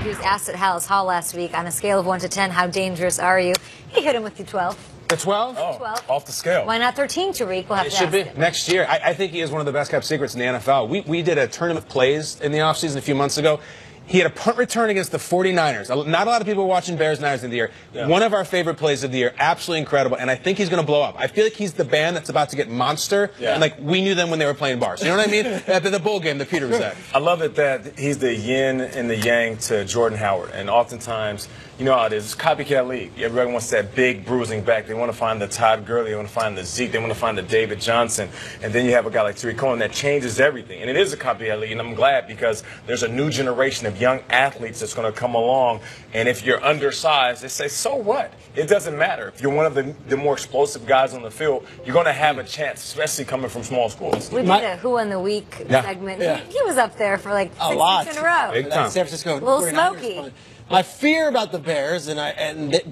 He was asked at Hallis Hall last week, on a scale of 1 to 10, how dangerous are you? He hit him with the 12. The 12? Oh, 12. Off the scale. Why not 13, Tarik? We'll have It to should ask be him. next year. I think he is one of the best kept secrets in the NFL. We did a tournament plays in the offseason a few months ago. He had a punt return against the 49ers. Not a lot of people were watching Bears-Niners in the year. Yeah. One of our favorite plays of the year. Absolutely incredible. And I think he's going to blow up. I feel like he's the band that's about to get monster. Yeah. And like we knew them when they were playing bars. You know what I mean? At the bowl game that Peter was at. I love it that he's the yin and the yang to Jordan Howard. And oftentimes, you know how it is. It's a copycat league. Everybody wants that big bruising back. They want to find the Todd Gurley. They want to find the Zeke. They want to find the David Johnson. And then you have a guy like Tarik Cohen that changes everything. And it is a copycat league. And I'm glad because there's a new generation of young athletes that's going to come along. And if you're undersized, they say, so what? It doesn't matter. If you're one of the more explosive guys on the field, you're going to have a chance, especially coming from small schools. We did a Who Won the Week segment. Yeah. He was up there for like 6 weeks in a row. Big time. San Francisco. A little smoky. My fear about the Bears, and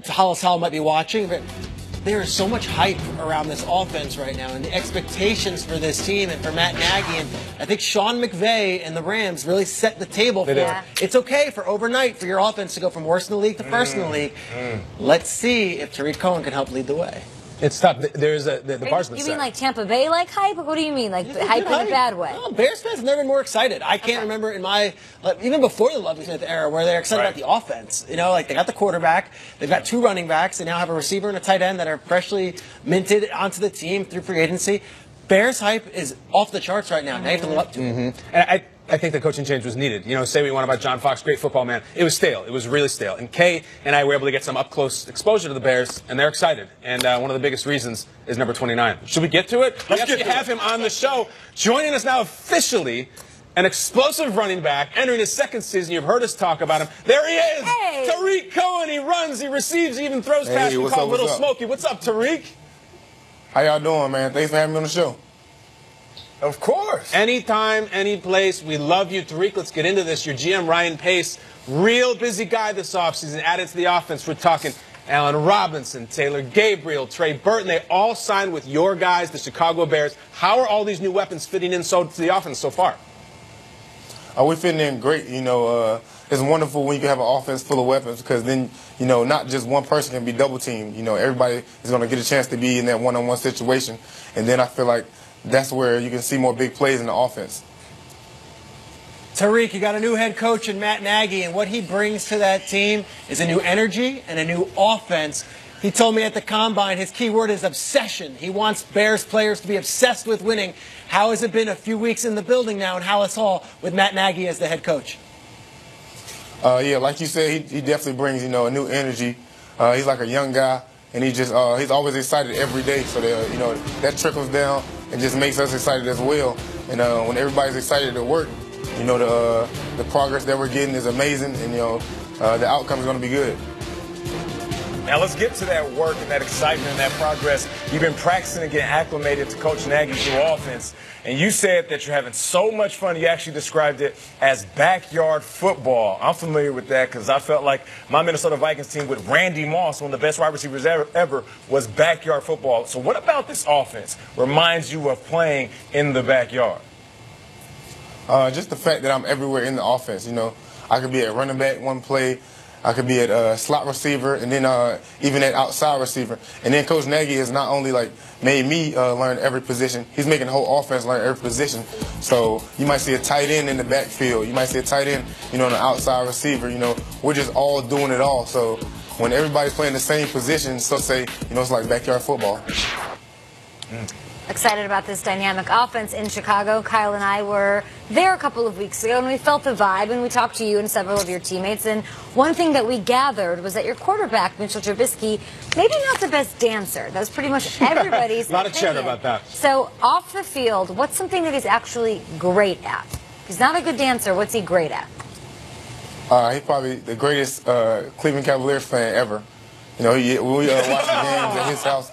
Hallis Hall might be watching, but there is so much hype around this offense right now, and the expectations for this team and for Matt Nagy, and I think Sean McVay and the Rams really set the table for it. It's okay for overnight for your offense to go from worst in the league to first in the league. Let's see if Tarik Cohen can help lead the way. It's tough. There's the bar's been You set. mean like Tampa Bay like hype? What do you mean? Like hype in a bad way? No, Bears fans have never been more excited. I can't remember in my, even before the Lovie Smith era, where they're excited about the offense. You know, like they got the quarterback, they've got 2 running backs, they now have a receiver and a tight end that are freshly minted onto the team through free agency. Bears hype is off the charts right now. Now you have to live up to it. And I think the coaching change was needed. You know, say we want about John Fox, great football man. It was stale. It was really stale. And Kay and I were able to get some up-close exposure to the Bears, and they're excited. And one of the biggest reasons is number 29. Should we get to it? We actually have him on the show. Joining us now officially, an explosive running back, entering his 2nd season. You've heard us talk about him. There he is! Hey. Tarik Cohen. He runs, he receives, he even throws past. We call him Little Smokey. What's up, Tarik? How y'all doing, man? Thanks for having me on the show. Of course. Anytime, any place. We love you, Tarik. Let's get into this. Your GM, Ryan Pace, real busy guy this offseason, added to the offense. We're talking Allen Robinson, Taylor Gabriel, Trey Burton. They all signed with your guys, the Chicago Bears. How are all these new weapons fitting in to the offense so far? We're fitting in great. You know, it's wonderful when you can have an offense full of weapons because then, you know, not just one person can be double teamed. You know, everybody is going to get a chance to be in that one-on-one situation. And then I feel like that's where you can see more big plays in the offense. Tarik, you got a new head coach in Matt Nagy, and what he brings to that team is a new energy and a new offense. He told me at the Combine his key word is obsession. He wants Bears players to be obsessed with winning. How has it been a few weeks in the building now in Hallis Hall with Matt Nagy as the head coach? Yeah, like you said, he definitely brings, you know, a new energy. He's like a young guy, and he's always excited every day. So that, you know, that trickles down and just makes us excited as well. And when everybody's excited to work, you know, the progress that we're getting is amazing, and you know, the outcome is going to be good. Now let's get to that work and that excitement and that progress. You've been practicing and getting acclimated to Coach Nagy's new offense, and you said that you're having so much fun. You actually described it as backyard football. I'm familiar with that because I felt like my Minnesota Vikings team with Randy Moss, one of the best wide receivers ever, was backyard football. So what about this offense reminds you of playing in the backyard? Just the fact that I'm everywhere in the offense. You know, I could be at running back one play, I could be at slot receiver, and then even at outside receiver. And then Coach Nagy has not only like made me learn every position, he's making the whole offense learn every position. So you might see a tight end in the backfield, you might see a tight end, you know, on the outside receiver. You know, we're just all doing it all. So when everybody's playing the same position, so say, you know, it's like backyard football. Excited about this dynamic offense in Chicago. Kyle and I were there a couple of weeks ago, and we felt the vibe, and we talked to you and several of your teammates. And one thing that we gathered was that your quarterback, Mitchell Trubisky, maybe not the best dancer. That was pretty much everybody's A lot of chatter about that. So off the field, what's something that he's actually great at? If he's not a good dancer, what's he great at? He's probably the greatest Cleveland Cavaliers fan ever. You know, when we watch the games at his house,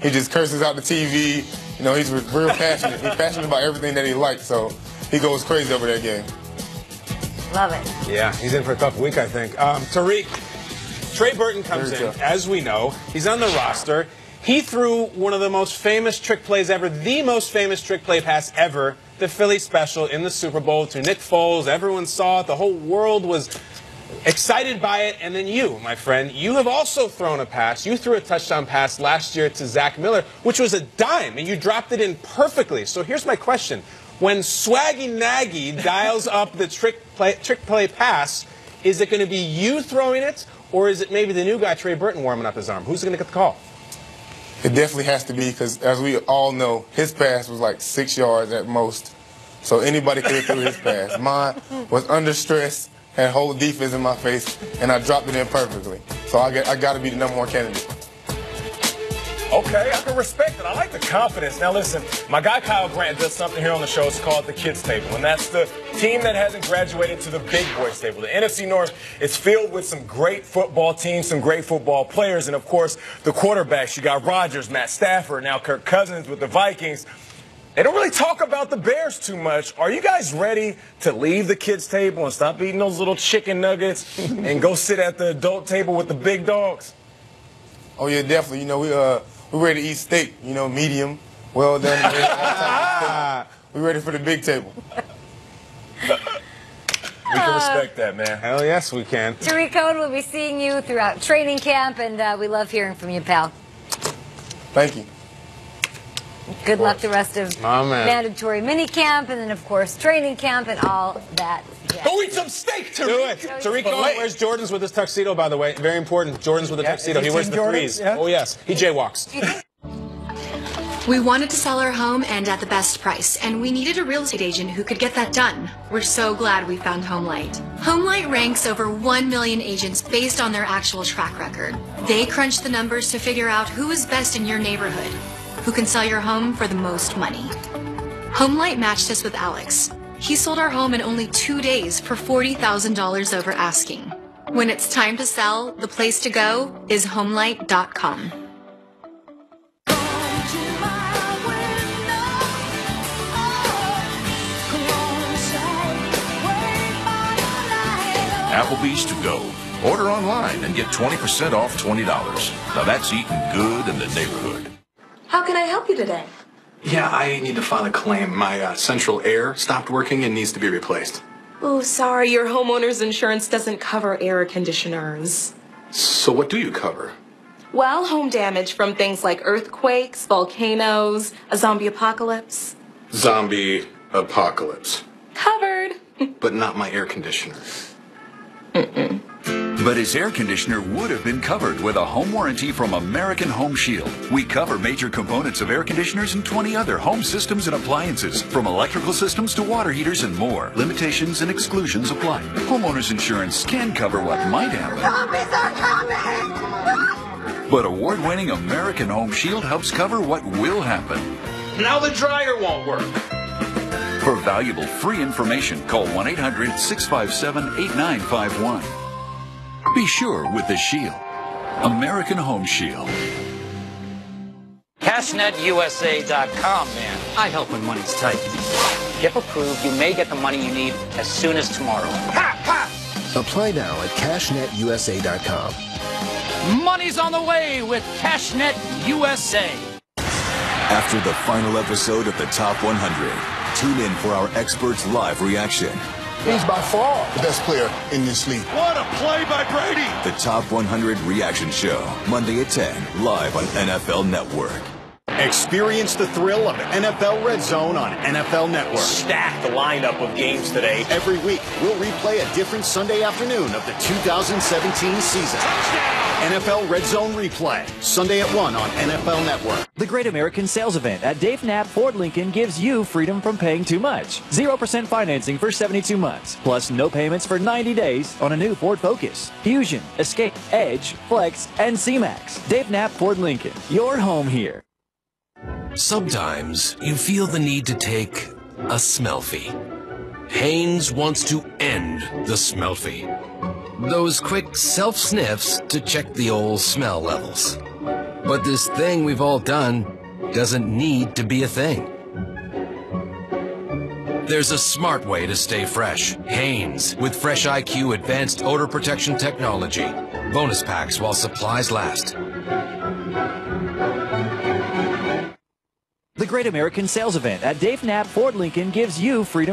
he just curses out the TV. You know, he's real passionate. He's passionate about everything that he likes, so he goes crazy over that game. Love it. Yeah, he's in for a tough week, I think. Tarik, Trey Burton comes in, as we know. He's on the roster. He threw one of the most famous trick plays ever, the most famous trick play pass ever, the Philly special in the Super Bowl to Nick Foles. Everyone saw it. The whole world was Excited by it, and then you, my friend, you have also thrown a pass. You threw a touchdown pass last year to Zach Miller, which was a dime, and you dropped it in perfectly. So here's my question. When Swaggy Nagy dials up the trick play pass, is it going to be you throwing it, or is it maybe the new guy, Trey Burton, warming up his arm? Who's going to get the call? It definitely has to be because, as we all know, his pass was like 6 yards at most. So anybody could have threw his pass. Mine was under stress, had whole defense in my face, and I dropped it in perfectly. So I got to be the #1 candidate. Okay, I can respect it. I like the confidence. Now listen, my guy Kyle Grant does something here on the show. It's called the Kids Table, and that's the team that hasn't graduated to the Big Boys Table. The NFC North is filled with some great football teams, some great football players, and of course the quarterbacks. You got Rodgers, Matt Stafford, now Kirk Cousins with the Vikings. They don't really talk about the Bears too much. Are you guys ready to leave the kids' table and stop eating those little chicken nuggets and go sit at the adult table with the big dogs? Oh yeah, definitely. You know, we're ready to eat steak. You know, medium, well done. We're ready for the big table. We can respect that, man. Hell yes, we can. Tarik Cohen will be seeing you throughout training camp, and we love hearing from you, pal. Thank you. Good luck the rest of Oh, man. mandatory mini camp, and then of course training camp and all that. Yeah. Go eat some steak, Do Tarik. it. Tarik Cohen wears Jordans with his tuxedo, by the way. Very important. Jordans with a tuxedo. He wears the threes. Yeah. Oh, yes. He jaywalks. We wanted to sell our home and at the best price, and we needed a real estate agent who could get that done. We're so glad we found HomeLight. HomeLight ranks over 1 million agents based on their actual track record. They crunch the numbers to figure out who is best in your neighborhood, who can sell your home for the most money. HomeLight matched us with Alex. He sold our home in only 2 days for $40,000 over asking. When it's time to sell, the place to go is HomeLight.com. Applebee's to go. Order online and get 20% off $20. Now that's eating good in the neighborhood. How can I help you today? Yeah, I need to file a claim. My central air stopped working and needs to be replaced. Oh, sorry, your homeowner's insurance doesn't cover air conditioners. So what do you cover? Well, home damage from things like earthquakes, volcanoes, a zombie apocalypse. Zombie apocalypse. Covered. But not my air conditioner. But his air conditioner would have been covered with a home warranty from American Home Shield. We cover major components of air conditioners and 20 other home systems and appliances, from electrical systems to water heaters and more. Limitations and exclusions apply. Homeowners insurance can cover what might happen. Zombies are coming! But award-winning American Home Shield helps cover what will happen. Now the dryer won't work. For valuable free information, call 1-800-657-8951. Be sure with the Shield. American Home Shield. CashNetUSA.com, man. I help when money's tight. If approved, you may get the money you need as soon as tomorrow. Ha! Ha! Apply now at CashNetUSA.com. Money's on the way with CashNet USA. After the final episode of the Top 100, tune in for our experts' live reaction. He's by far the best player in this league. What a play by Brady! The Top 100 Reaction Show, Monday at 10, live on NFL Network. Experience the thrill of NFL Red Zone on NFL Network. Stack the lineup of games today. Every week, we'll replay a different Sunday afternoon of the 2017 season. Touchdown! NFL Red Zone Replay, Sunday at 1 on NFL Network. The Great American Sales Event at Dave Knapp Ford Lincoln gives you freedom from paying too much. 0% financing for 72 months, plus no payments for 90 days on a new Ford Focus, Fusion, Escape, Edge, Flex, and C-Max. Dave Knapp Ford Lincoln, your home here. Sometimes you feel the need to take a smellfie. Hanes wants to end the smellfie. Those quick self-sniffs to check the old smell levels. But this thing we've all done doesn't need to be a thing. There's a smart way to stay fresh. Hanes, with Fresh IQ advanced odor protection technology. Bonus packs while supplies last. The Great American Sales Event at Dave Knapp Ford Lincoln gives you freedom